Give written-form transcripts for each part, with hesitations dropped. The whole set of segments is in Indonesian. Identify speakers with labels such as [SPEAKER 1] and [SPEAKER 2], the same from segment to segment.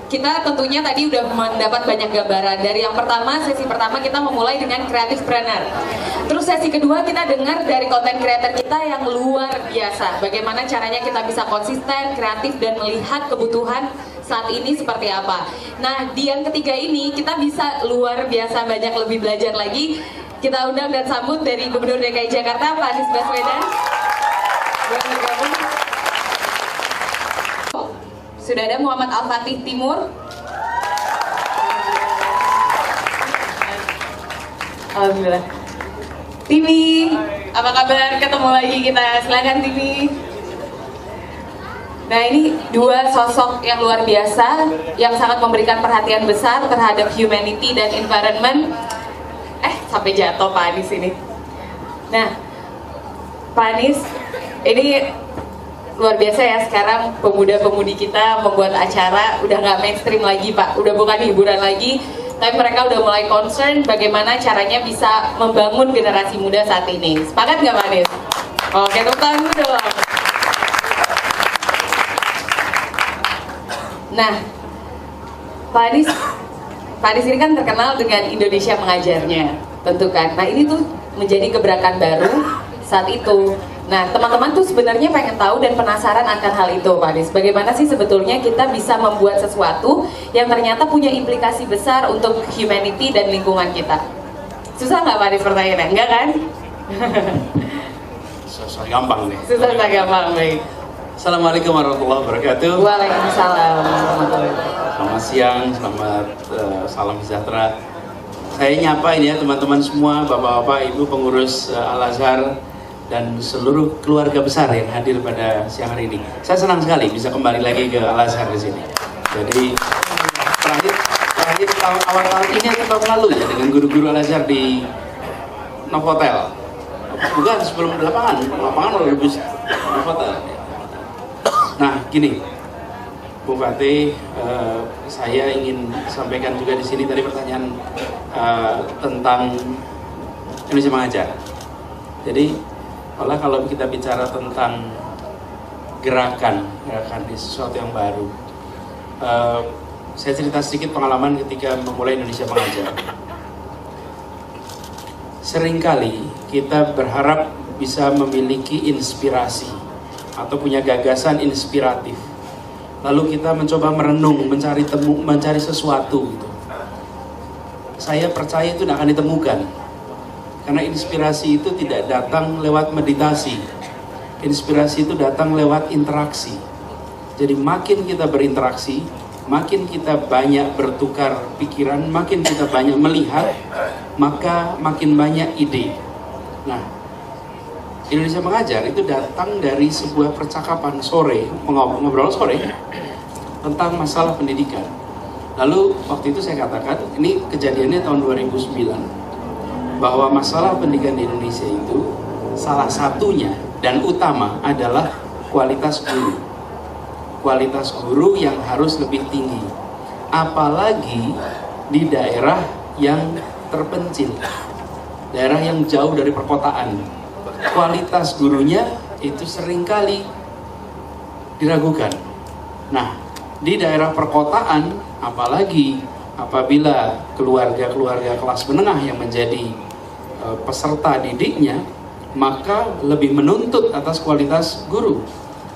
[SPEAKER 1] Kita tentunya tadi udah mendapat banyak gambaran. Dari yang pertama, sesi pertama kita memulai dengan creative planner. Terus sesi kedua kita dengar dari content creator kita yang luar biasa. Bagaimana caranya kita bisa konsisten, kreatif, dan melihat kebutuhan saat ini seperti apa. Nah, di yang ketiga ini kita bisa luar biasa banyak lebih belajar lagi. Kita undang dan sambut dari Gubernur DKI Jakarta, Pak Anies Baswedan. Sudah ada Muhammad Al-Fatih Timur. Alhamdulillah. Timi, apa kabar? Ketemu lagi kita. Silakan Timi. Nah, ini dua sosok yang luar biasa yang sangat memberikan perhatian besar terhadap humanity dan environment. Sampai jatuh Pak Anies ini. Nah, Pak Anies, ini luar biasa ya, sekarang pemuda-pemudi kita membuat acara udah nggak mainstream lagi Pak, udah bukan hiburan lagi, tapi mereka udah mulai concern bagaimana caranya bisa membangun generasi muda saat ini. Sepakat nggak Pak Anies? Oke, tepuk tangan dong. Nah, Pak Anies ini kan terkenal dengan Indonesia mengajarnya, tentu kan. Nah, ini tuh menjadi gebrakan baru saat itu. Nah, teman-teman tuh sebenarnya pengen tahu dan penasaran akan hal itu, Pak Anies. Bagaimana sih sebetulnya kita bisa membuat sesuatu yang ternyata punya implikasi besar untuk humanity dan lingkungan kita? Susah nggak Pak Anies pertanyaannya? Enggak kan?
[SPEAKER 2] Susah gampang nih.
[SPEAKER 1] Susah nggak gampang, baik.
[SPEAKER 2] Assalamualaikum warahmatullahi wabarakatuh.
[SPEAKER 1] Waalaikumsalam.
[SPEAKER 2] Selamat siang, salam sejahtera. Saya nyapa ini ya teman-teman semua, bapak-bapak, ibu pengurus Al-Azhar, dan seluruh keluarga besar yang hadir pada siang hari ini. Saya senang sekali bisa kembali lagi ke Al-Azhar di sini. Jadi terakhir awal tahun ini atau tahun lalu ya dengan guru-guru Al-Azhar di Novotel. Bukan sebelum lapangan udah lebih Novotel. Nah, gini, Bu Fatih, saya ingin sampaikan juga di sini tadi pertanyaan tentang Indonesia Mengajar. Jadi kalau kita bicara tentang gerakan ini sesuatu yang baru, saya cerita sedikit pengalaman ketika memulai Indonesia Mengajar. Seringkali kita berharap bisa memiliki inspirasi atau punya gagasan inspiratif, lalu kita mencoba merenung, mencari sesuatu gitu. Saya percaya itu tidak akan ditemukan. Karena inspirasi itu tidak datang lewat meditasi. Inspirasi itu datang lewat interaksi. Jadi makin kita berinteraksi, makin kita banyak bertukar pikiran, makin kita banyak melihat, maka makin banyak ide. Nah, Indonesia Mengajar itu datang dari sebuah percakapan sore, ngobrol sore tentang masalah pendidikan. Lalu waktu itu saya katakan, ini kejadiannya tahun 2009. Bahwa masalah pendidikan di Indonesia itu salah satunya dan utama adalah kualitas guru. Kualitas guru yang harus lebih tinggi. Apalagi di daerah yang terpencil. Daerah yang jauh dari perkotaan. Kualitas gurunya itu seringkali diragukan. Nah, di daerah perkotaan, apalagi apabila keluarga-keluarga kelas menengah yang menjadi peserta didiknya, maka lebih menuntut atas kualitas guru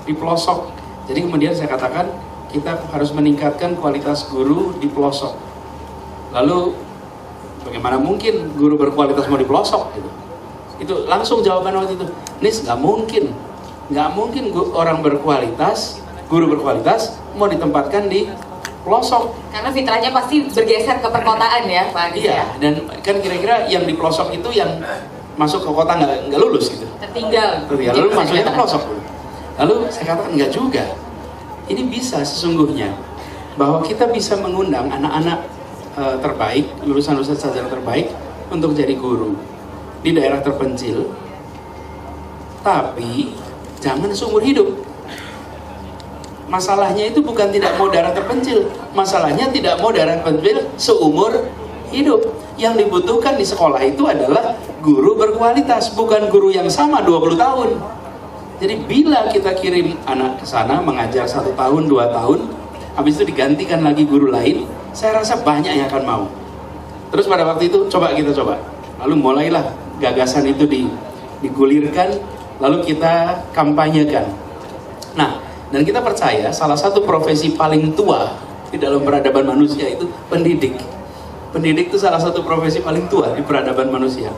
[SPEAKER 2] di pelosok. Jadi kemudian saya katakan kita harus meningkatkan kualitas guru di pelosok. Lalu bagaimana mungkin guru berkualitas mau di pelosok gitu? Itu langsung jawaban waktu itu, Nis, nggak mungkin orang berkualitas, guru berkualitas mau ditempatkan di pelosok.
[SPEAKER 1] Karena fitrahnya pasti bergeser ke perkotaan ya Pak Anies.
[SPEAKER 2] Iya, dan kan kira-kira yang di pelosok itu yang masuk ke kota nggak lulus gitu.
[SPEAKER 1] Tertinggal.
[SPEAKER 2] Lalu masuknya ke pelosok. Lalu saya katakan nggak juga. Ini bisa sesungguhnya bahwa kita bisa mengundang anak-anak terbaik, lulusan-lulusan sarjana terbaik untuk jadi guru di daerah terpencil. Tapi jangan seumur hidup. Masalahnya itu bukan tidak mau daerah terpencil, masalahnya tidak mau daerah terpencil seumur hidup. Yang dibutuhkan di sekolah itu adalah guru berkualitas, bukan guru yang sama 20 tahun. Jadi bila kita kirim anak ke sana mengajar 1 tahun, 2 tahun, habis itu digantikan lagi guru lain, saya rasa banyak yang akan mau. Terus pada waktu itu kita coba. Lalu mulailah gagasan itu digulirkan, lalu kita kampanyekan. Nah, dan kita percaya salah satu profesi paling tua di dalam peradaban manusia itu pendidik. Pendidik itu salah satu profesi paling tua di peradaban manusia.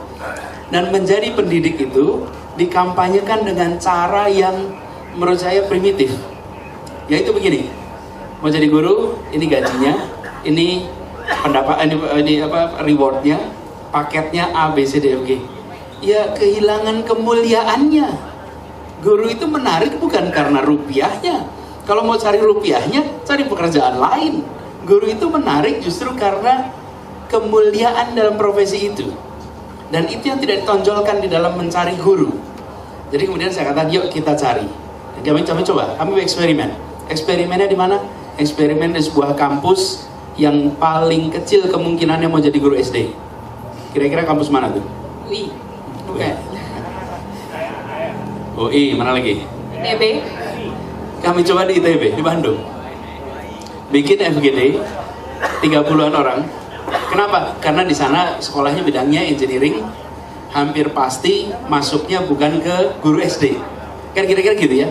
[SPEAKER 2] Dan menjadi pendidik itu dikampanyekan dengan cara yang menurut saya primitif. Yaitu begini, mau jadi guru, ini gajinya, ini rewardnya, paketnya A, B, C, D, F, G. Ya kehilangan kemuliaannya. Guru itu menarik bukan karena rupiahnya. Kalau mau cari rupiahnya, cari pekerjaan lain. Guru itu menarik justru karena kemuliaan dalam profesi itu. Dan itu yang tidak ditonjolkan di dalam mencari guru. Jadi kemudian saya katakan, yuk kita cari. Dan kami coba, kami eksperimen. Eksperimennya di mana? Eksperimen di sebuah kampus yang paling kecil kemungkinannya mau jadi guru SD. Kira-kira kampus mana tuh?
[SPEAKER 1] UI. Bukan.
[SPEAKER 2] UI, mana lagi?
[SPEAKER 1] ITB.
[SPEAKER 2] Kami coba di ITB, di Bandung. Bikin FGD, 30-an orang. Kenapa? Karena di sana sekolahnya bidangnya engineering, hampir pasti masuknya bukan ke guru SD. Kan kira-kira gitu ya.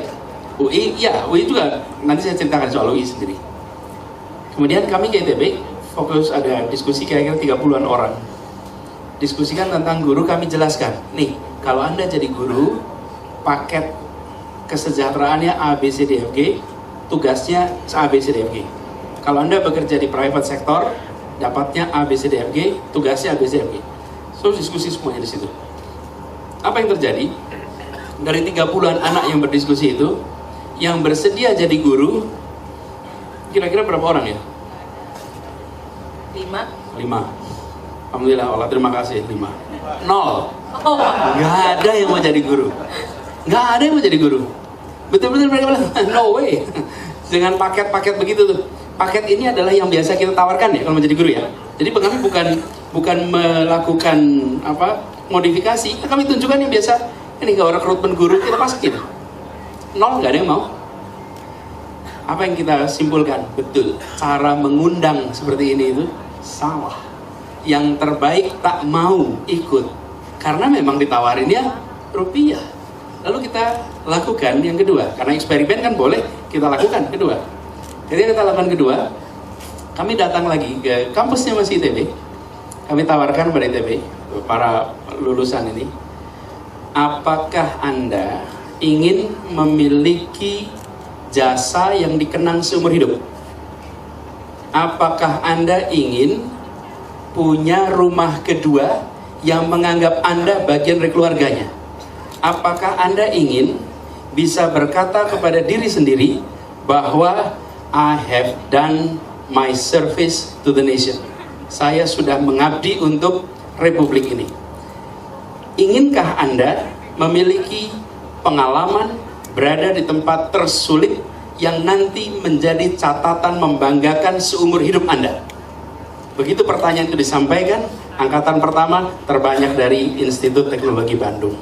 [SPEAKER 2] UI, ya UI juga, nanti saya ceritakan soal UI sendiri. Kemudian kami ke ITB, fokus ada diskusi kira-kira 30-an orang. Diskusikan tentang guru, kami jelaskan. Nih, kalau Anda jadi guru, paket kesejahteraannya A, B, C, D, F, G, tugasnya A, B, C, D, F, G. Kalau Anda bekerja di private sector, dapatnya A, B, C, D, F, G, tugasnya A, B, C, D, F, G. So, diskusi semuanya di situ. Apa yang terjadi? Dari 30-an anak yang berdiskusi itu, yang bersedia jadi guru, kira-kira berapa orang ya? 5. Alhamdulillah Allah, terima kasih, 5. 0.
[SPEAKER 1] Oh.
[SPEAKER 2] Nggak ada yang mau jadi guru. Nggak ada yang mau jadi guru. Betul-betul mereka bilang, no way. Dengan paket-paket begitu tuh. Paket ini adalah yang biasa kita tawarkan ya kalau mau jadi guru ya. Jadi kami bukan melakukan modifikasi. Kami tunjukkan yang biasa. Ini kalau rekrutmen guru kita masukin. 0, nggak ada yang mau. Apa yang kita simpulkan? Betul. Cara mengundang seperti ini itu salah. Yang terbaik tak mau ikut karena memang ditawarin ya rupiah. Lalu kita lakukan yang kedua, karena eksperimen kan boleh kita lakukan kedua. Jadi kita lakukan kedua, kami datang lagi ke kampusnya masih ITB. Kami tawarkan pada ITB, para lulusan ini, apakah Anda ingin memiliki jasa yang dikenang seumur hidup? Apakah Anda ingin punya rumah kedua yang menganggap Anda bagian dari keluarganya? Apakah Anda ingin bisa berkata kepada diri sendiri bahwa I have done my service to the nation. Saya sudah mengabdi untuk republik ini. Inginkah Anda memiliki pengalaman berada di tempat tersulit yang nanti menjadi catatan membanggakan seumur hidup Anda? Begitu pertanyaan itu disampaikan, angkatan pertama terbanyak dari Institut Teknologi Bandung.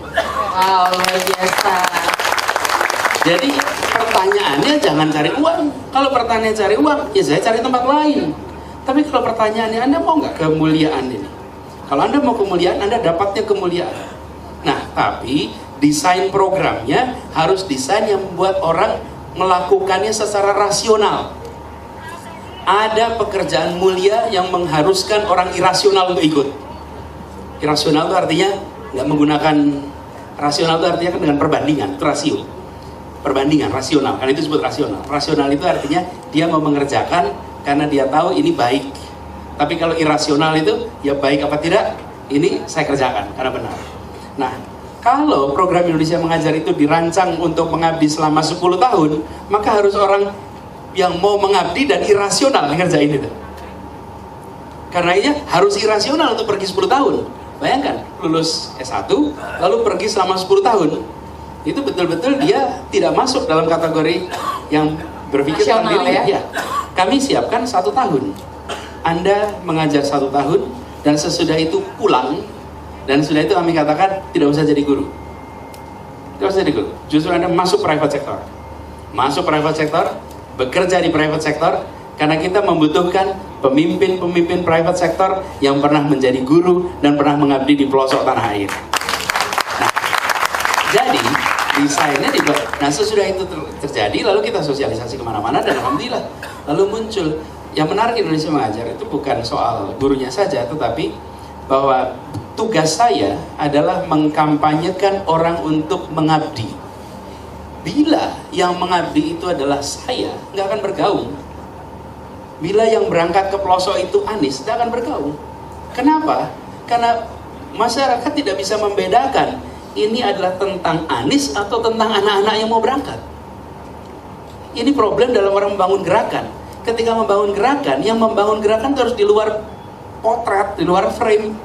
[SPEAKER 1] Wow, luar biasa.
[SPEAKER 2] Jadi pertanyaannya jangan cari uang. Kalau pertanyaan cari uang, ya saya cari tempat lain. Tapi kalau pertanyaannya Anda mau nggak kemuliaan ini? Kalau Anda mau kemuliaan, Anda dapatnya kemuliaan. Nah, tapi desain programnya harus desain yang membuat orang melakukannya secara rasional. Ada pekerjaan mulia yang mengharuskan orang irasional untuk ikut. Irasional itu artinya nggak menggunakan, rasional itu artinya kan dengan perbandingan, itu rasio. Perbandingan, rasional, kan itu disebut rasional. Rasional itu artinya dia mau mengerjakan karena dia tahu ini baik. Tapi kalau irasional itu, ya baik apa tidak, ini saya kerjakan karena benar. Nah, kalau program Indonesia Mengajar itu dirancang untuk mengabdi selama 10 tahun, maka harus orang yang mau mengabdi dan irasional ngerjain itu. Karena ini harus irasional untuk pergi 10 tahun. Bayangkan, lulus S1, lalu pergi selama 10 tahun. Itu betul-betul dia tidak masuk dalam kategori yang berpikir sendiri. Ya. Kami siapkan 1 tahun. Anda mengajar 1 tahun, dan sesudah itu pulang, dan sesudah itu kami katakan tidak usah jadi guru. Terus jadi justru Anda masuk private sector. Masuk private sector, bekerja di private sector, karena kita membutuhkan pemimpin-pemimpin private sector yang pernah menjadi guru dan pernah mengabdi di pelosok tanah air. Nah, jadi desainnya dibuat. Nah, sesudah itu terjadi, lalu kita sosialisasi kemana-mana dan alhamdulillah lalu muncul. Yang menarik Indonesia Mengajar itu bukan soal gurunya saja, tetapi bahwa tugas saya adalah mengkampanyekan orang untuk mengabdi. Bila yang mengabdi itu adalah saya, nggak akan bergaung. Bila yang berangkat ke pelosok itu Anies, nggak akan bergaung. Kenapa? Karena masyarakat tidak bisa membedakan ini adalah tentang Anies atau tentang anak-anak yang mau berangkat. Ini problem dalam orang membangun gerakan. Ketika membangun gerakan, yang membangun gerakan itu harus di luar potret, di luar frame.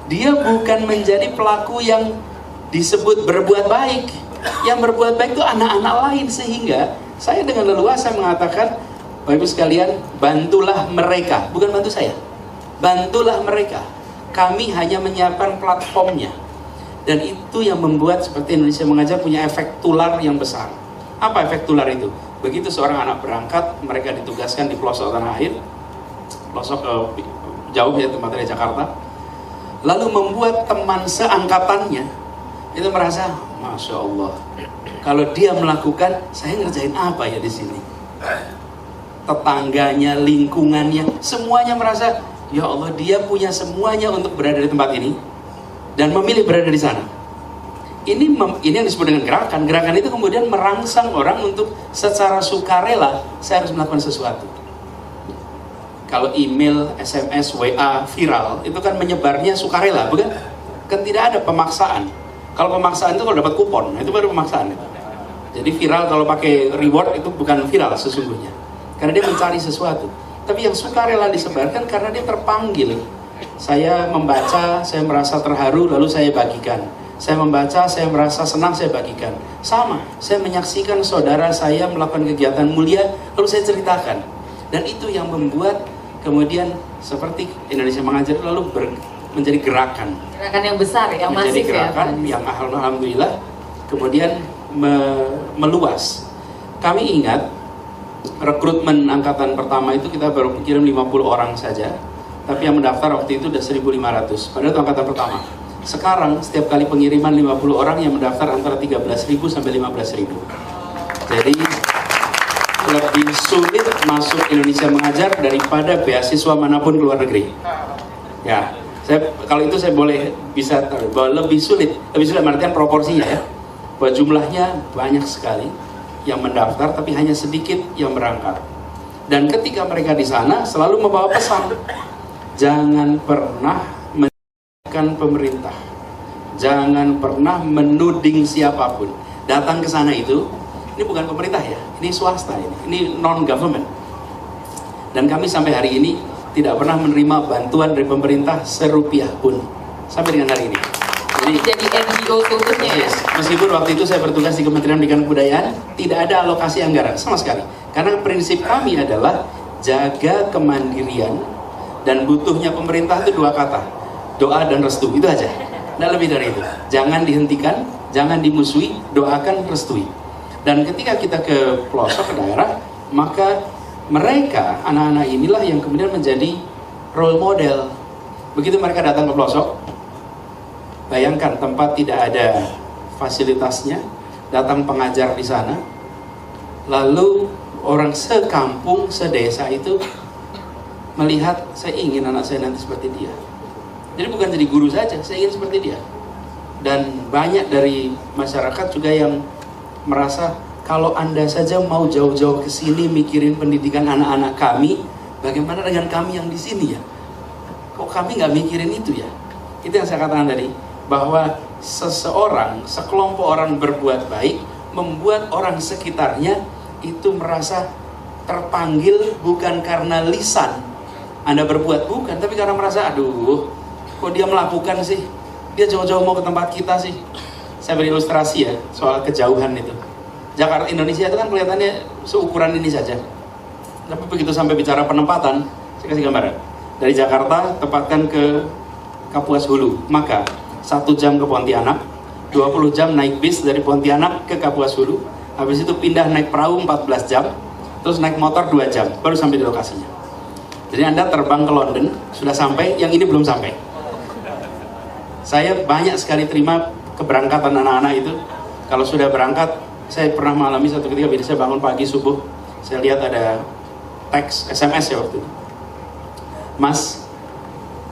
[SPEAKER 2] Dia bukan menjadi pelaku yang disebut berbuat baik. Yang berbuat baik itu anak-anak lain, sehingga saya dengan leluasa mengatakan, Bapak Ibu sekalian, bantulah mereka, bukan bantu saya. Bantulah mereka. Kami hanya menyiapkan platformnya. Dan itu yang membuat seperti Indonesia Mengajar punya efek tular yang besar. Apa efek tular itu? Begitu seorang anak berangkat, mereka ditugaskan di pelosok tanah air, pelosok jauh ya tempatnya di Jakarta, lalu membuat teman seangkatannya itu merasa, Masya Allah, kalau dia melakukan, saya ngerjain apa ya di sini? Tetangganya, lingkungannya, semuanya merasa, ya Allah, dia punya semuanya untuk berada di tempat ini dan memilih berada di sana. Ini yang disebut dengan gerakan. Gerakan itu kemudian merangsang orang untuk secara sukarela, saya harus melakukan sesuatu. Kalau email, SMS, WA viral, itu kan menyebarnya sukarela, bukan? Kan tidak ada pemaksaan. Kalau pemaksaan itu kalau dapat kupon, itu baru pemaksaan. Jadi viral kalau pakai reward itu bukan viral sesungguhnya. Karena dia mencari sesuatu. Tapi yang sukarela disebarkan karena dia terpanggil. Saya membaca, saya merasa terharu, lalu saya bagikan. Saya membaca, saya merasa senang, saya bagikan. Sama, saya menyaksikan saudara saya melakukan kegiatan mulia, lalu saya ceritakan. Dan itu yang membuat kemudian seperti Indonesia Mengajar lalu menjadi gerakan.
[SPEAKER 1] Gerakan yang besar, yang
[SPEAKER 2] menjadi
[SPEAKER 1] masif
[SPEAKER 2] gerakan
[SPEAKER 1] ya.
[SPEAKER 2] Yang alhamdulillah kemudian meluas. Kami ingat rekrutmen angkatan pertama itu kita baru kirim 50 orang saja. Tapi yang mendaftar waktu itu udah 1.500. Padahal itu angkatan pertama. Sekarang setiap kali pengiriman 50 orang yang mendaftar antara 13.000 sampai 15.000. Jadi lebih sulit masuk Indonesia Mengajar daripada beasiswa manapun ke luar negeri. Ya, kalau itu saya boleh bisa bahwa lebih sulit artian proporsinya ya. Bahwa jumlahnya banyak sekali yang mendaftar tapi hanya sedikit yang berangkat. Dan ketika mereka di sana selalu membawa pesan, jangan pernah pemerintah, jangan pernah menuding siapapun. Datang ke sana itu, ini bukan pemerintah ya, ini swasta, ini non-government. Dan kami sampai hari ini tidak pernah menerima bantuan dari pemerintah serupiah pun sampai dengan hari ini.
[SPEAKER 1] Jadi NGO khususnya ya.
[SPEAKER 2] Meskipun waktu itu saya bertugas di Kementerian Pendidikan dan Kebudayaan, tidak ada alokasi anggaran sama sekali. Karena prinsip kami adalah jaga kemandirian dan butuhnya pemerintah itu dua kata, doa dan restu, itu aja. Tidak lebih dari itu. Jangan dihentikan, jangan dimusuhi, doakan, restui. Dan ketika kita ke pelosok, ke daerah, maka mereka, anak-anak inilah yang kemudian menjadi role model. Begitu mereka datang ke pelosok, bayangkan tempat tidak ada fasilitasnya, datang pengajar di sana, lalu orang sekampung, sedesa itu melihat, saya ingin anak saya nanti seperti dia. Jadi bukan jadi guru saja, saya ingin seperti dia. Dan banyak dari masyarakat juga yang merasa, kalau Anda saja mau jauh-jauh ke sini mikirin pendidikan anak-anak kami, bagaimana dengan kami yang di sini ya? Kok kami nggak mikirin itu ya? Itu yang saya katakan tadi, bahwa seseorang, sekelompok orang berbuat baik, membuat orang sekitarnya itu merasa terpanggil bukan karena lisan Anda berbuat, bukan, tapi karena merasa, aduh, kok dia melakukan sih? Dia jauh-jauh mau ke tempat kita sih. Saya beri ilustrasi ya, soal kejauhan itu. Jakarta, Indonesia itu kan kelihatannya seukuran ini saja. Tapi begitu sampai bicara penempatan, saya kasih gambaran. Dari Jakarta, tempatkan ke Kapuas Hulu. Maka, 1 jam ke Pontianak, 20 jam naik bis dari Pontianak ke Kapuas Hulu, habis itu pindah naik perahu 14 jam, terus naik motor 2 jam, baru sampai di lokasinya. Jadi Anda terbang ke London, sudah sampai, yang ini belum sampai. Saya banyak sekali terima keberangkatan anak-anak itu. Kalau sudah berangkat, saya pernah mengalami satu ketika, saya bangun pagi subuh, saya lihat ada teks, SMS ya waktu itu. Mas,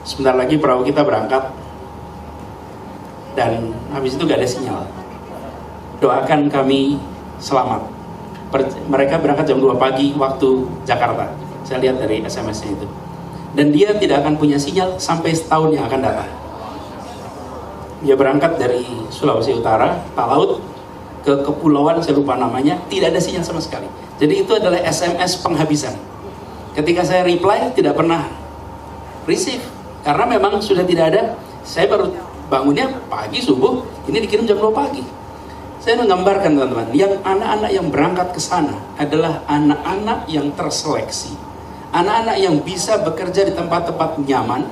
[SPEAKER 2] sebentar lagi perahu kita berangkat, dan habis itu gak ada sinyal. Doakan kami selamat. Mereka berangkat jam 2 pagi waktu Jakarta. Saya lihat dari SMS-nya itu. Dan dia tidak akan punya sinyal sampai setahun yang akan datang. Dia berangkat dari Sulawesi Utara, Talaut, ke kepulauan, saya lupa namanya, tidak ada sinyal sama sekali. Jadi itu adalah SMS penghabisan. Ketika saya reply, tidak pernah receive. Karena memang sudah tidak ada. Saya baru bangunnya pagi subuh, ini dikirim jam 2 pagi. Saya menggambarkan teman-teman, yang anak-anak yang berangkat ke sana adalah anak-anak yang terseleksi. Anak-anak yang bisa bekerja di tempat-tempat nyaman,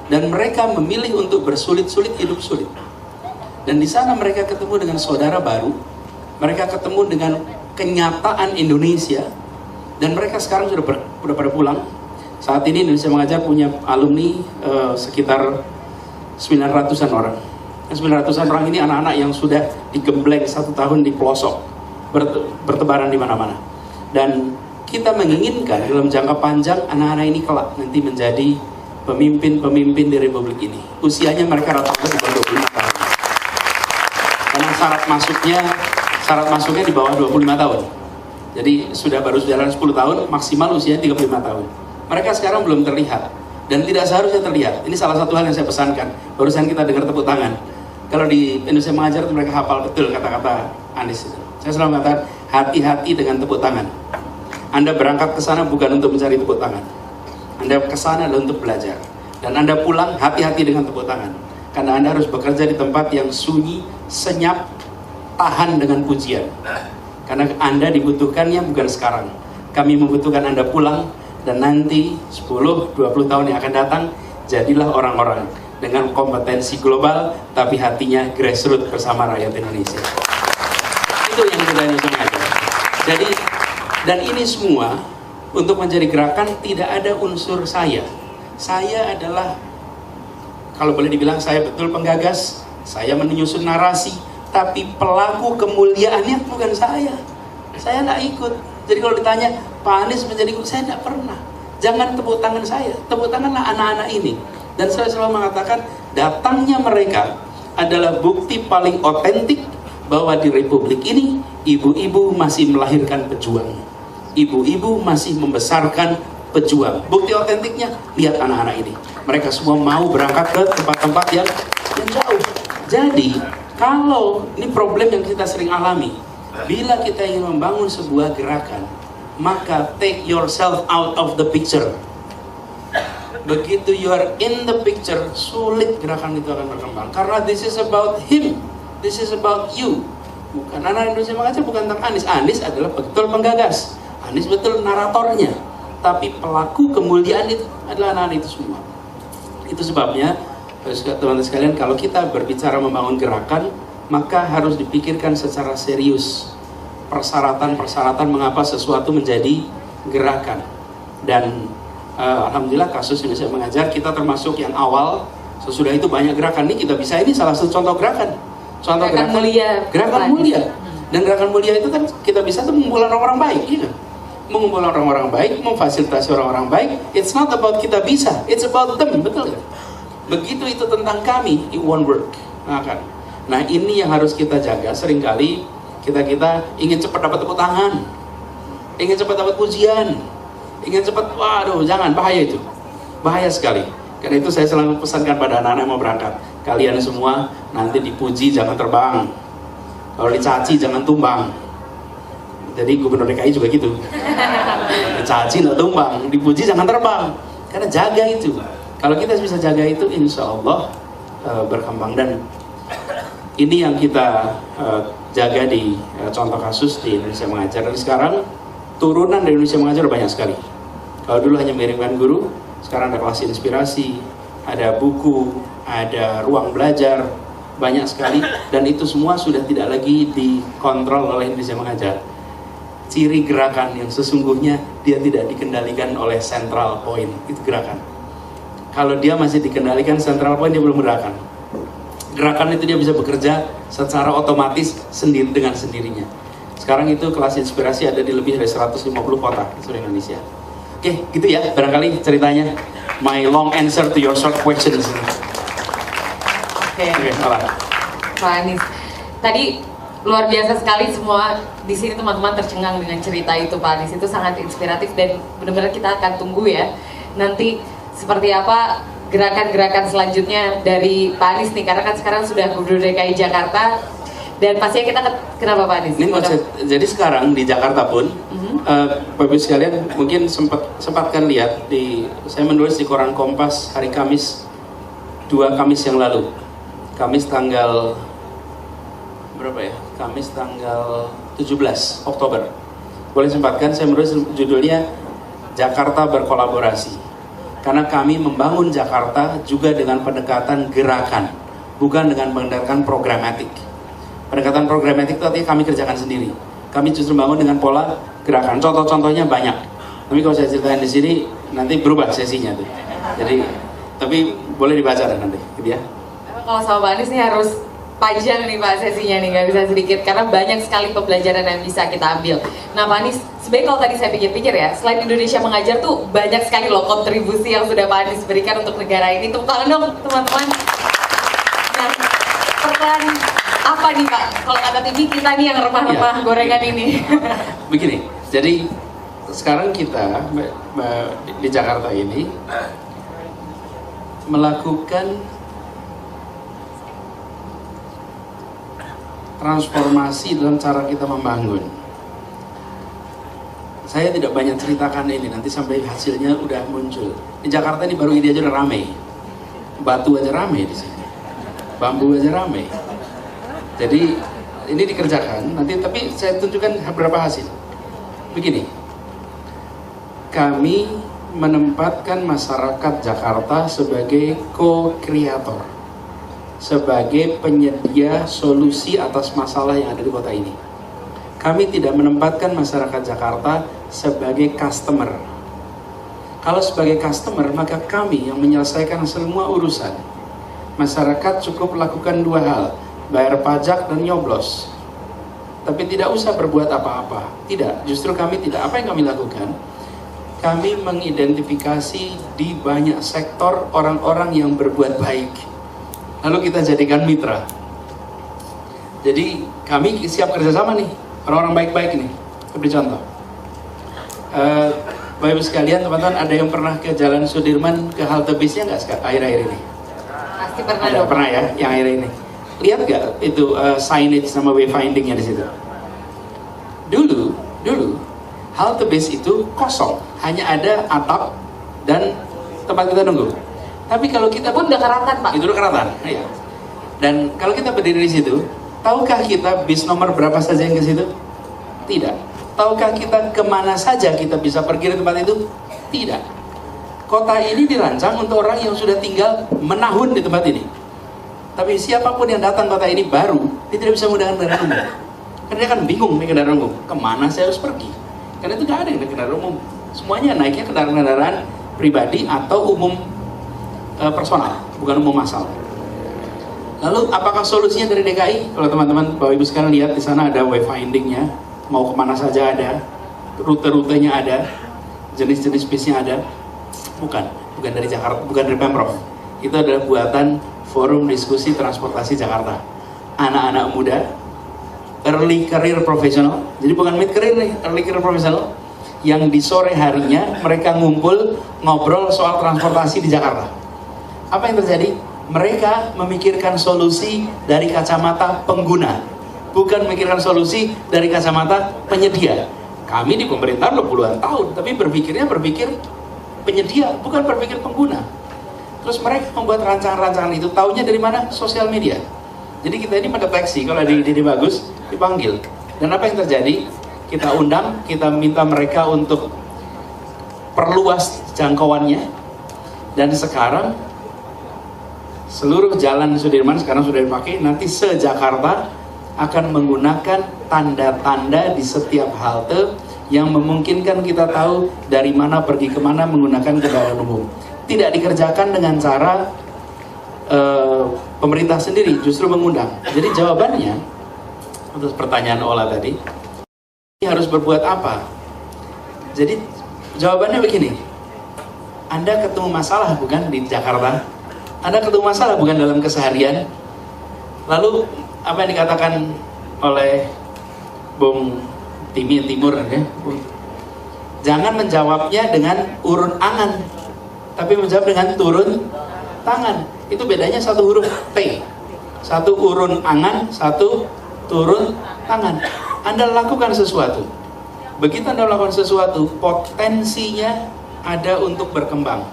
[SPEAKER 2] dan mereka memilih untuk bersulit-sulit hidup sulit. Dan di sana mereka ketemu dengan saudara baru, mereka ketemu dengan kenyataan Indonesia, dan mereka sekarang sudah pada pulang. Saat ini Indonesia Mengajar punya alumni sekitar 900-an orang. 900-an orang ini anak-anak yang sudah digembleng 1 tahun di pelosok, bertebaran di mana-mana. Dan kita menginginkan dalam jangka panjang anak-anak ini kelak nanti menjadi pemimpin-pemimpin di Republik ini. Usianya mereka rata-rata di bawah 25 tahun. Karena syarat masuknya di bawah 25 tahun. Jadi sudah baru jalan 10 tahun, maksimal usianya 35 tahun. Mereka sekarang belum terlihat. Dan tidak seharusnya terlihat. Ini salah satu hal yang saya pesankan. Barusan kita dengar tepuk tangan. Kalau di Indonesia Mengajar mereka hafal betul kata-kata Anies itu. Saya selalu mengatakan hati-hati dengan tepuk tangan. Anda berangkat ke sana bukan untuk mencari tepuk tangan. Anda ke sana adalah untuk belajar. Dan Anda pulang hati-hati dengan tepuk tangan. Karena Anda harus bekerja di tempat yang sunyi, senyap, tahan dengan pujian. Karena Anda dibutuhkannya bukan sekarang. Kami membutuhkan Anda pulang. Dan nanti 10-20 tahun yang akan datang, jadilah orang-orang dengan kompetensi global, tapi hatinya grassroots bersama rakyat Indonesia. Itu yang kita Indonesia Mengajar. Jadi, dan ini semua untuk menjadi gerakan tidak ada unsur saya. Saya adalah, kalau boleh dibilang saya betul penggagas, saya menyusun narasi, tapi pelaku kemuliaannya bukan saya. Saya nggak ikut. Jadi kalau ditanya, Pak Anies menjadi guru, saya tidak pernah. Jangan tepuk tangan saya, tepuk tanganlah anak-anak ini. Dan saya selalu mengatakan, datangnya mereka adalah bukti paling otentik bahwa di Republik ini, ibu-ibu masih melahirkan pejuang. Ibu-ibu masih membesarkan pejuang. Bukti otentiknya, lihat anak-anak ini. Mereka semua mau berangkat ke tempat-tempat yang jauh. Jadi, kalau ini problem yang kita sering alami, bila kita ingin membangun sebuah gerakan, maka take yourself out of the picture. Begitu you are in the picture, sulit gerakan itu akan berkembang. Karena this is about him, this is about you. Bukan anak Indonesia Mengajar, bukan tentang Anies. Anies adalah betul penggagas, Anies betul naratornya. Tapi pelaku kemuliaan itu adalah anak-anak itu semua. Itu sebabnya, teman-teman sekalian, kalau kita berbicara membangun gerakan, maka harus dipikirkan secara serius persyaratan-persyaratan mengapa sesuatu menjadi gerakan. Dan alhamdulillah kasus Indonesia Mengajar kita termasuk yang awal. Sesudah itu banyak gerakan. Ini kita bisa, ini salah satu contoh gerakan. Contoh gerakan mulia. Gerakan mulia. Dan gerakan mulia itu kan kita bisa tuh mengumpulkan orang-orang baik, gitu. Mengumpulkan orang-orang baik, memfasilitasi orang-orang baik. It's not about kita bisa, it's about them, betul kan? Begitu itu tentang kami, it won't work. Nah ini yang harus kita jaga. Seringkali kita ingin cepat dapat tepuk tangan, ingin cepat dapat pujian, ingin cepat, waduh jangan, bahaya itu, bahaya sekali. Karena itu saya selalu pesankan pada anak-anak yang mau berangkat, kalian semua nanti dipuji jangan terbang, kalau dicaci jangan tumbang. Jadi gubernur DKI juga gitu, dicaci nggak tumbang, dipuji jangan terbang. Karena jaga itu, kalau kita bisa jaga itu, insya Allah berkembang. Dan ini yang kita jaga di contoh kasus di Indonesia Mengajar. Dan sekarang turunan dari Indonesia Mengajar banyak sekali. Kalau dulu hanya mengirimkan guru, sekarang ada kelas inspirasi, ada buku, ada ruang belajar, banyak sekali, dan itu semua sudah tidak lagi dikontrol oleh Indonesia Mengajar. Ciri gerakan yang sesungguhnya dia tidak dikendalikan oleh central point, itu gerakan. Kalau dia masih dikendalikan central point, dia belum gerakan. Gerakan itu dia bisa bekerja secara otomatis sendiri dengan sendirinya. Sekarang itu kelas inspirasi ada di lebih dari 150 kota di seluruh Indonesia. Oke, gitu ya barangkali ceritanya. My long answer to your short questions.
[SPEAKER 1] Oke, Pak Anies. Tadi luar biasa sekali semua di sini teman-teman tercengang dengan cerita itu Pak Anies. Itu sangat inspiratif dan benar-benar kita akan tunggu ya nanti seperti apa gerakan-gerakan selanjutnya dari Pak Anies nih, karena kan sekarang sudah Gubernur DKI Jakarta dan pastinya kita kenapa Pak Anies?
[SPEAKER 2] Ini jadi sekarang di Jakarta pun, Bapak Ibu sekalian mungkin sempatkan lihat saya menulis di koran Kompas hari Kamis, 2 Kamis yang lalu, Kamis tanggal berapa ya? Kamis tanggal 17 Oktober. Boleh sempatkan saya menulis judulnya Jakarta Berkolaborasi. Karena kami membangun Jakarta juga dengan pendekatan gerakan, bukan dengan pendekatan programatik. Pendekatan programatik itu artinya kami kerjakan sendiri. Kami justru bangun dengan pola gerakan. Contoh-contohnya banyak. Tapi kalau saya ceritain di sini nanti berubah sesinya tuh. Jadi, tapi boleh dibaca nanti, gitu ya.
[SPEAKER 1] Kalau sama Pak Anies nih harus panjang nih Pak sesinya nih, nggak bisa sedikit karena banyak sekali pembelajaran yang bisa kita ambil. Nah Pak Anies, sebenarnya kalau tadi saya pikir-pikir ya, selain Indonesia Mengajar tuh banyak sekali loh kontribusi yang sudah Pak Anies berikan untuk negara ini. Tepuk tangan dong teman-teman. Nah, peran apa nih Pak? Kalau kata TV kita nih yang remah-remah gorengan ini.
[SPEAKER 2] Begini, jadi sekarang kita di Jakarta ini melakukan transformasi dalam cara kita membangun. Saya tidak banyak ceritakan ini, nanti sampai hasilnya udah muncul. Di Jakarta ini baru ide aja udah rame, batu aja rame di sini, bambu aja rame. Jadi ini dikerjakan nanti, tapi saya tunjukkan beberapa hasil. Begini, kami menempatkan masyarakat Jakarta sebagai co-kreator, sebagai penyedia solusi atas masalah yang ada di kota ini. Kami tidak menempatkan masyarakat Jakarta sebagai customer. Kalau sebagai customer, maka kami yang menyelesaikan semua urusan. Masyarakat cukup lakukan 2 hal, bayar pajak dan nyoblos. Tapi tidak usah berbuat apa-apa. Tidak, justru kami tidak. Apa yang kami lakukan? Kami mengidentifikasi di banyak sektor orang-orang yang berbuat baik. Lalu kita jadikan mitra. Jadi kami siap kerjasama nih, orang-orang baik-baik nih. Saya beri contoh. Bapak Ibu sekalian, teman-teman, ada yang pernah ke Jalan Sudirman ke halte bisnya nggak akhir-akhir ini?
[SPEAKER 1] Pasti pernah.
[SPEAKER 2] Ada, pernah ya, yang akhir ini. Lihat nggak itu signage sama wayfindingnya di situ? Dulu halte bis itu kosong, hanya ada atap dan tempat kita nunggu. Tapi kalau kita
[SPEAKER 1] pun udah keratan Pak.
[SPEAKER 2] Itu udah keratan, ya. Dan kalau kita berdiri di situ, tahukah kita bis nomor berapa saja yang ke situ? Tidak. Tahukah kita kemana saja kita bisa pergi di tempat itu? Tidak. Kota ini dirancang untuk orang yang sudah tinggal menahun di tempat ini. Tapi siapapun yang datang kota ini baru, dia tidak bisa menggunakan kendaraan umum. Karena dia kan bingung naik kendaraan umum. Kemana saya harus pergi? Karena itu nggak ada yang naik kendaraan umum. Semuanya naiknya kendaraan-kendaraan pribadi atau umum personal, bukan umum massal. Lalu apakah solusinya dari DKI? Kalau teman-teman Bapak Ibu sekarang lihat di sana ada wayfindingnya, mau kemana saja ada, rute-rutenya ada, jenis-jenis bisnya ada. Bukan dari Jakarta, bukan dari Pemprov. Itu adalah buatan Forum Diskusi Transportasi Jakarta. Anak-anak muda, early career professional. Jadi bukan mid career nih, early career professional. Yang di sore harinya mereka ngumpul ngobrol soal transportasi di Jakarta. Apa yang terjadi? Mereka memikirkan solusi dari kacamata pengguna, bukan memikirkan solusi dari kacamata penyedia. Kami di pemerintahan udah puluhan tahun, tapi berpikir penyedia, bukan berpikir pengguna. Terus mereka membuat rancangan-rancangan itu, taunya dari mana? Sosial media. Jadi kita ini mendeteksi, kalau ada ide bagus, dipanggil. Dan apa yang terjadi? Kita undang, kita minta mereka untuk perluas jangkauannya. Dan sekarang seluruh jalan Sudirman sekarang sudah dipakai, nanti se-Jakarta akan menggunakan tanda-tanda di setiap halte yang memungkinkan kita tahu dari mana pergi kemana menggunakan kendaraan umum. Tidak dikerjakan dengan cara pemerintah sendiri, justru mengundang. Jadi jawabannya untuk pertanyaan Ola tadi, ini harus berbuat apa? Jadi jawabannya begini, Anda ketemu masalah bukan di Jakarta? Anda ketemu masalah bukan dalam keseharian? Lalu apa yang dikatakan oleh Bung Timur ya? Jangan menjawabnya dengan urun angan, tapi menjawab dengan turun tangan. Itu bedanya satu huruf T. Satu urun angan, satu turun tangan. Anda lakukan sesuatu. Begitu Anda melakukan sesuatu, potensinya ada untuk berkembang.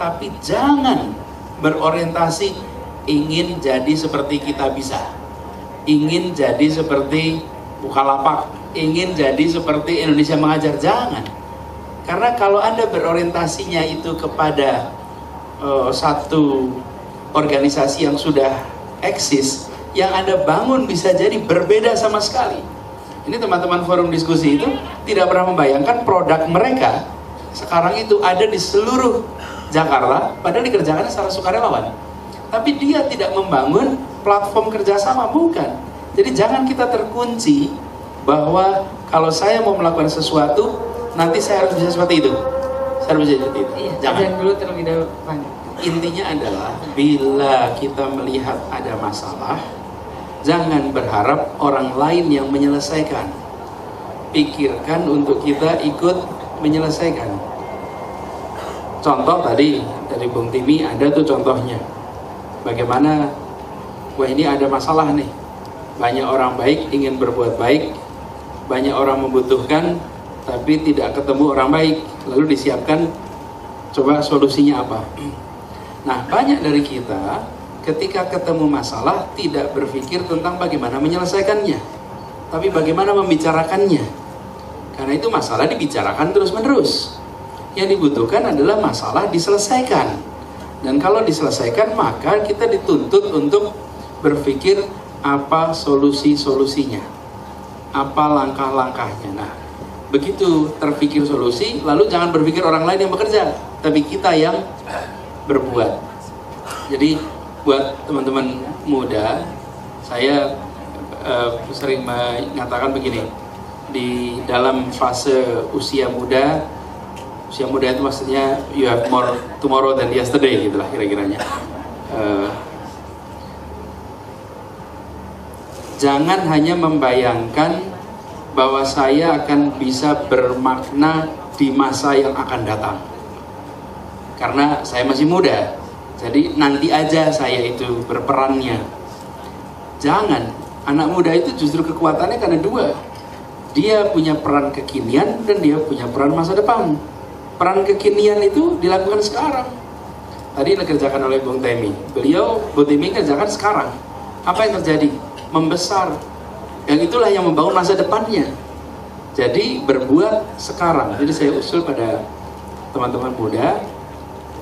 [SPEAKER 2] Tapi jangan berorientasi ingin jadi seperti kita bisa. Ingin jadi seperti Bukalapak. Ingin jadi seperti Indonesia Mengajar. Jangan. Karena kalau Anda berorientasinya itu kepada satu organisasi yang sudah eksis, yang Anda bangun bisa jadi berbeda sama sekali. Ini teman-teman forum diskusi itu tidak pernah membayangkan produk mereka sekarang itu ada di seluruh Jakarta, padahal dikerjakan secara sukarelawan. Tapi dia tidak membangun platform kerjasama, bukan. Jadi jangan kita terkunci bahwa kalau saya mau melakukan sesuatu, nanti saya harus bisa seperti itu. Saya harus bisa seperti itu.
[SPEAKER 1] Iya,
[SPEAKER 2] Jangan.
[SPEAKER 1] dulu terlebih dahulu.
[SPEAKER 2] Intinya adalah bila kita melihat ada masalah, jangan berharap orang lain yang menyelesaikan. Pikirkan untuk kita ikut menyelesaikan. Contoh tadi dari Bung Timi ada tuh contohnya. Bagaimana, wah ini ada masalah nih. Banyak orang baik ingin berbuat baik, banyak orang membutuhkan, tapi tidak ketemu orang baik. Lalu disiapkan, coba solusinya apa? Nah, banyak dari kita ketika ketemu masalah tidak berpikir tentang bagaimana menyelesaikannya, tapi bagaimana membicarakannya. Karena itu masalah dibicarakan terus-menerus. Yang dibutuhkan adalah masalah diselesaikan. Dan kalau diselesaikan, maka kita dituntut untuk berpikir apa solusi-solusinya, apa langkah-langkahnya. Nah, begitu terpikir solusi, lalu jangan berpikir orang lain yang bekerja, tapi kita yang berbuat. Jadi buat teman-teman muda, saya sering mengatakan begini, di dalam fase usia muda itu maksudnya you have more tomorrow than yesterday, gitulah kira-kiranya. Jangan hanya membayangkan bahwa saya akan bisa bermakna di masa yang akan datang. Karena saya masih muda, jadi nanti aja saya itu berperannya. Jangan, anak muda itu justru kekuatannya karena dua. Dia punya peran kekinian dan dia punya peran masa depan. Peran kekinian itu dilakukan sekarang. Tadi dikerjakan oleh Bung Temi. Bung Temi kerjakan sekarang. Apa yang terjadi? Membesar. Yang itulah yang membangun masa depannya. Jadi berbuat sekarang. Jadi saya usul pada teman-teman muda,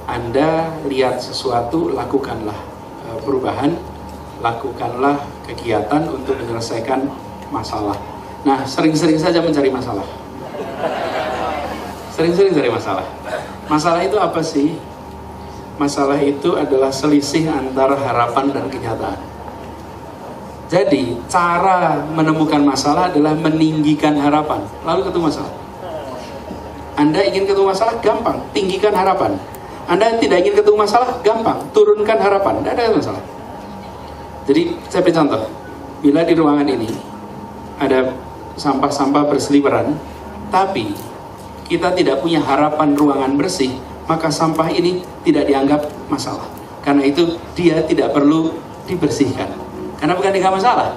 [SPEAKER 2] Anda lihat sesuatu, lakukanlah perubahan, lakukanlah kegiatan untuk menyelesaikan masalah. Nah, sering-sering saja mencari masalah. Sering-sering cari masalah. Masalah itu apa sih? Masalah itu adalah selisih antara harapan dan kenyataan. Jadi, cara menemukan masalah adalah meninggikan harapan, lalu ketemu masalah. Anda ingin ketemu masalah, gampang, tinggikan harapan. Anda tidak ingin ketemu masalah, gampang, turunkan harapan, tidak ada masalah. Jadi, saya beri contoh. Bila di ruangan ini ada sampah-sampah berseliweran, tapi kita tidak punya harapan ruangan bersih, maka sampah ini tidak dianggap masalah. Karena itu, dia tidak perlu dibersihkan. Karena bukan tidak masalah.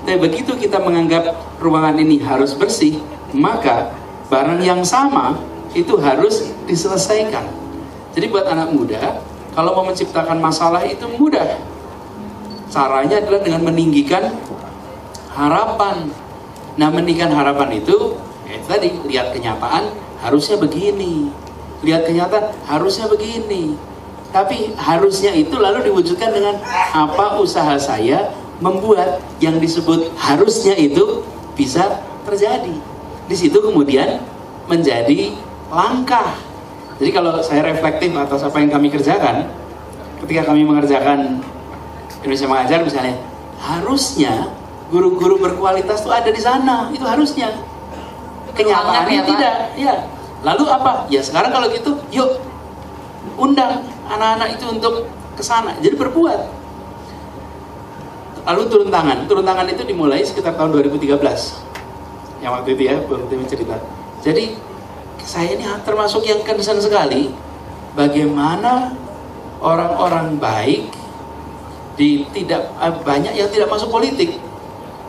[SPEAKER 2] Tapi begitu kita menganggap ruangan ini harus bersih, maka barang yang sama itu harus diselesaikan. Jadi buat anak muda, kalau mau menciptakan masalah itu mudah. Caranya adalah dengan meninggikan harapan. Nah, meninggikan harapan itu, ya tadi, lihat kenyataan harusnya begini. Lihat kenyataan harusnya begini. Tapi harusnya itu lalu diwujudkan dengan apa usaha saya membuat yang disebut harusnya itu bisa terjadi. Di situ kemudian menjadi langkah. Jadi kalau saya reflektif atas apa yang kami kerjakan, ketika kami mengerjakan Indonesia Mengajar misalnya, harusnya guru-guru berkualitas itu ada di sana, itu harusnya. Kenyataannya tidak, ya. Lalu apa? Ya sekarang kalau gitu, yuk undang anak-anak itu untuk ke sana. Jadi berbuat. Lalu turun tangan. Turun tangan itu dimulai sekitar tahun 2013. Yang waktu itu ya, Bung Timi cerita. Jadi saya ini termasuk yang concern sekali bagaimana orang-orang baik tidak banyak yang tidak masuk politik.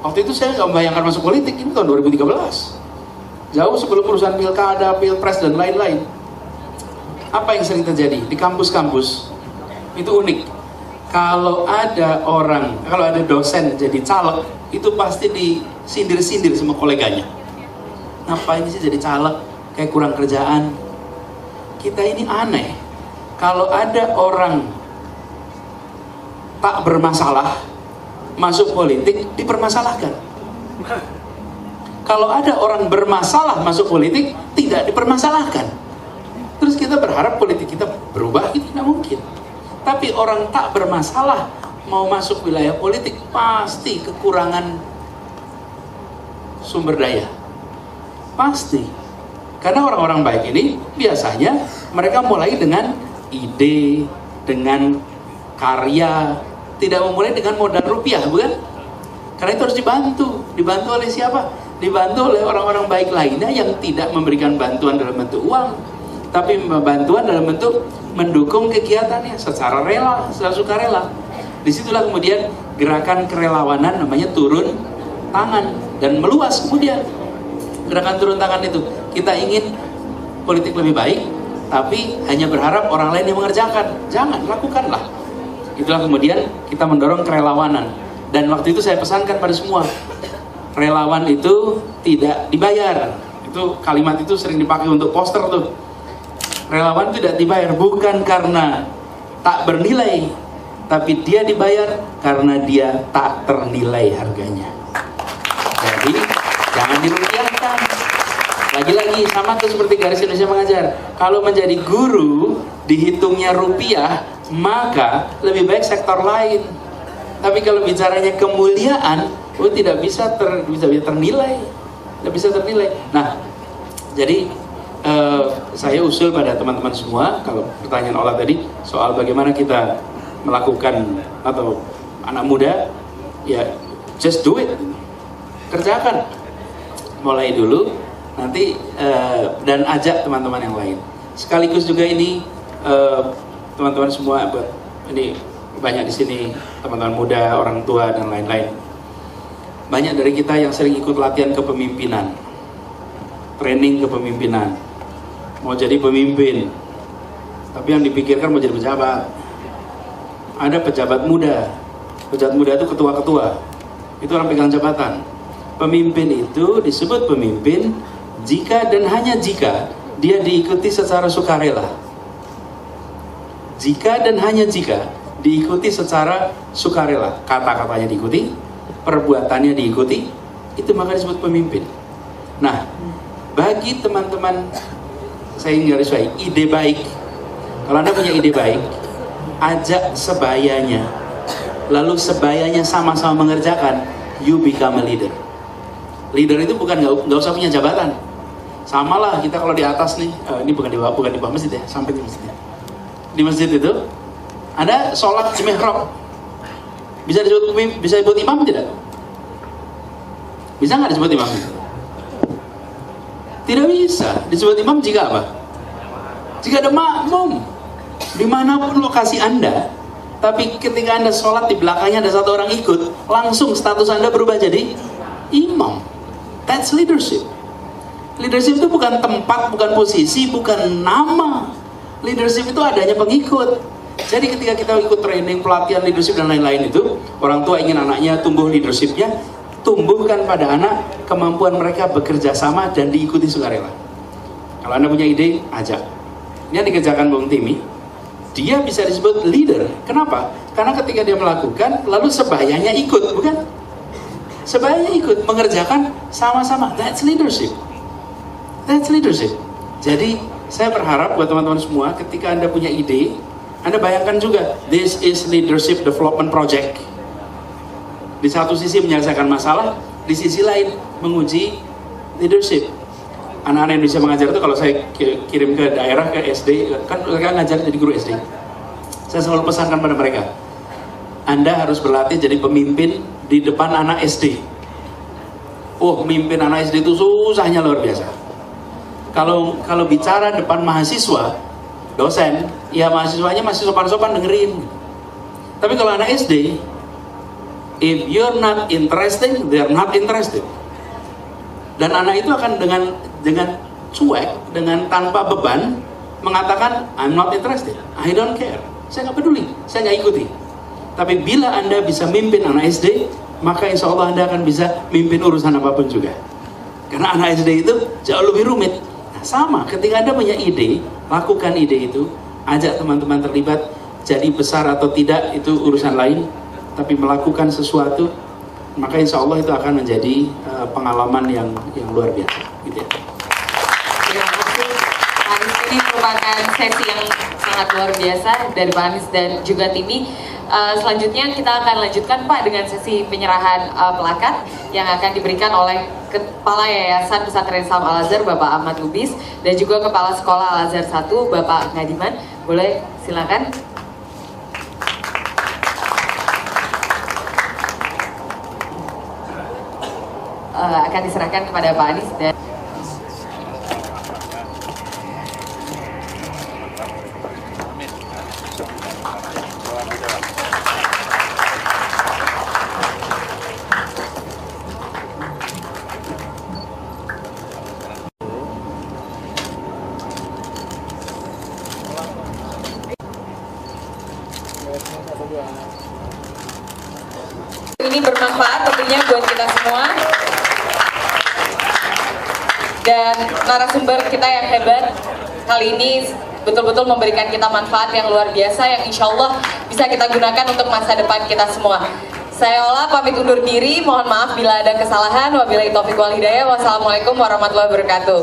[SPEAKER 2] Waktu itu saya nggak membayangkan masuk politik, ini tahun 2013. Jauh sebelum urusan pilkada, pilpres dan lain-lain. Apa yang sering terjadi di kampus-kampus? Itu unik. Kalau ada dosen jadi caleg, itu pasti disindir-sindir sama koleganya. Ngapain sih jadi caleg? Kayak kurang kerjaan. Kita ini aneh. Kalau ada orang tak bermasalah masuk politik, dipermasalahkan. Kalau ada orang bermasalah masuk politik, tidak dipermasalahkan. Terus kita berharap politik kita berubah, itu tidak mungkin. Tapi orang tak bermasalah mau masuk wilayah politik, pasti kekurangan sumber daya. Pasti. Karena orang-orang baik ini biasanya mereka mulai dengan ide, dengan karya, tidak memulai dengan modal rupiah, bukan? Karena itu harus dibantu. Dibantu oleh siapa? Dibantu oleh orang-orang baik lainnya yang tidak memberikan bantuan dalam bentuk uang, tapi bantuan dalam bentuk mendukung kegiatannya secara rela, secara sukarela. Disitulah kemudian gerakan kerelawanan namanya turun tangan dan meluas kemudian. Gerakan turun tangan itu kita ingin politik lebih baik, tapi hanya berharap orang lain yang mengerjakan. Jangan, lakukanlah. Itulah kemudian kita mendorong kerelawanan. Dan waktu itu saya pesankan pada semua, relawan itu tidak dibayar. Itu kalimat itu sering dipakai untuk poster tuh. Relawan tidak dibayar bukan karena tak bernilai, tapi dia dibayar karena dia tak ternilai harganya. Jadi jangan dirupiahkan. Lagi-lagi sama tuh seperti garis Indonesia Mengajar. Kalau menjadi guru dihitungnya rupiah, maka lebih baik sektor lain. Tapi kalau bicaranya kemuliaan, tidak bisa ternilai, tidak bisa ternilai. Nah, jadi saya usul pada teman-teman semua, kalau pertanyaan Ola tadi soal bagaimana kita melakukan atau anak muda, ya just do it, kerjakan, mulai dulu, nanti dan ajak teman-teman yang lain. Sekaligus juga ini teman-teman semua, buat ini banyak di sini teman-teman muda, orang tua dan lain-lain. Banyak dari kita yang sering ikut latihan kepemimpinan, training kepemimpinan, mau jadi pemimpin, tapi yang dipikirkan mau jadi pejabat. Ada pejabat muda itu ketua-ketua, itu orang pegang jabatan. Pemimpin itu disebut pemimpin jika dan hanya jika dia diikuti secara sukarela. Jika dan hanya jika diikuti secara sukarela, kata-katanya diikuti, perbuatannya diikuti, itu maka disebut pemimpin. Nah, bagi teman-teman, saya ingin garis bawahi, ide baik. Kalau Anda punya ide baik, ajak sebayanya, lalu sebayanya sama-sama mengerjakan, you become a leader. Leader itu bukan nggak usah punya jabatan. Samalah kita kalau di atas nih, ini bukan di bawah masjid ya, sampai di masjid. Di masjid itu ada sholat di mihrab. Bisa disebut imam tidak? Bisa nggak disebut imam? Tidak bisa disebut imam jika apa? Jika ada makmum. Dimanapun lokasi Anda, tapi ketika Anda sholat di belakangnya ada satu orang ikut, langsung status Anda berubah jadi imam. That's leadership. Leadership itu bukan tempat, bukan posisi, bukan nama. Leadership itu adanya pengikut. Jadi ketika kita ikut training, pelatihan leadership dan lain-lain itu, orang tua ingin anaknya tumbuh leadershipnya, tumbuhkan pada anak kemampuan mereka bekerja sama dan diikuti sukarela. Kalau Anda punya ide, ajak. Ini yang dikerjakan Bung Timi. dia bisa disebut leader. Kenapa? Karena ketika dia melakukan, lalu sebayanya ikut, bukan? Sebayanya ikut, mengerjakan sama-sama. That's leadership. That's leadership. Jadi, saya berharap buat teman-teman semua, ketika Anda punya ide, Anda bayangkan juga, this is leadership development project. Di satu sisi menyelesaikan masalah, di sisi lain menguji leadership. Anak-anak Indonesia mengajar itu kalau saya kirim ke daerah, ke SD, kan mereka ngajar jadi guru SD. Saya selalu pesankan pada mereka, Anda harus berlatih jadi pemimpin di depan anak SD. Oh, memimpin anak SD itu susahnya luar biasa. Kalau bicara depan mahasiswa, dosen, ya mahasiswanya masih sopan-sopan dengerin. Tapi kalau anak SD, if you're not interested, they're not interested. Dan anak itu akan dengan cuek, dengan tanpa beban mengatakan I'm not interested, I don't care, saya nggak peduli, saya nggak ikuti. Tapi bila Anda bisa mimpin anak SD, maka insya Allah Anda akan bisa mimpin urusan apapun juga. Karena anak SD itu jauh lebih rumit. Nah, sama, ketika Anda punya ide, lakukan ide itu, ajak teman-teman terlibat. Jadi besar atau tidak itu urusan lain, tapi melakukan sesuatu, maka insya Allah itu akan menjadi pengalaman yang luar biasa, gitu ya.
[SPEAKER 1] Terima kasih Pak Anies, ini merupakan sesi yang sangat luar biasa dari Pak Anies dan juga Timi. Selanjutnya kita akan lanjutkan Pak dengan sesi penyerahan plakat yang akan diberikan oleh Kepala Yayasan Pesantren Islam Al-Azhar Bapak Ahmad Lubis dan juga Kepala Sekolah Al-Azhar 1 Bapak Ngadiman. Boleh silakan. Akan diserahkan kepada Pak Anies dan ini bermanfaat tentunya buat kita semua. Dan narasumber kita yang hebat kali ini betul-betul memberikan kita manfaat yang luar biasa yang insya Allah bisa kita gunakan untuk masa depan kita semua. Saya Ola pamit undur diri, mohon maaf bila ada kesalahan. Wabillahi taufiq wal hidayah. Wassalamualaikum warahmatullahi wabarakatuh.